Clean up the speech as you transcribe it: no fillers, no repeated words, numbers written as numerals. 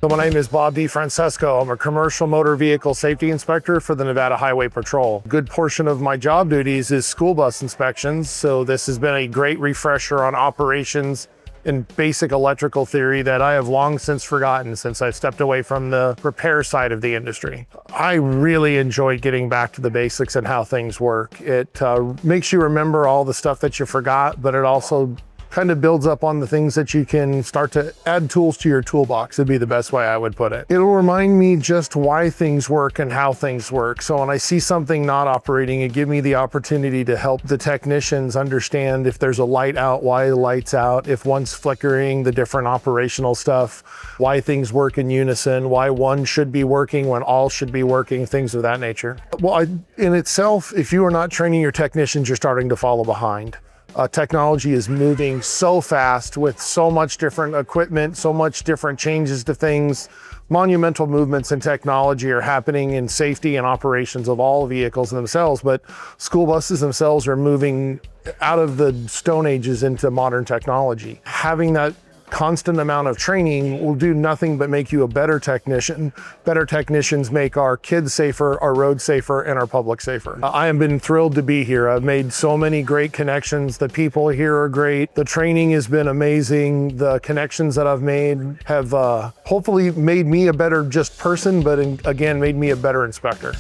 So my name is Bob Defrancesco. I'm a commercial motor vehicle safety inspector for the Nevada Highway Patrol. A good portion of my job duties is school bus inspections, so this has been a great refresher on operations and basic electrical theory that I have long since forgotten since I've stepped away from the repair side of the industry. I really enjoyed getting back to the basics and how things work. It makes you remember all the stuff that you forgot, but it also kind of builds up on the things that you can start to add tools to your toolbox, would be the best way I would put it. It'll remind me just why things work and how things work. So when I see something not operating, it gives me the opportunity to help the technicians understand if there's a light out, why the light's out, if one's flickering, the different operational stuff, why things work in unison, why one should be working when all should be working, things of that nature. Well, in itself, if you are not training your technicians, you're starting to follow behind. Technology is moving so fast with so much different equipment, so much different changes to things. Monumental movements in technology are happening in safety and operations of all vehicles themselves, but school buses themselves are moving out of the Stone Ages into modern technology. Having that constant amount of training will do nothing but make you a better technician. Better technicians make our kids safer, our roads safer, and our public safer. I have been thrilled to be here. I've made so many great connections. The people here are great. The training has been amazing. The connections that I've made have hopefully made me a better just person, but again, made me a better inspector.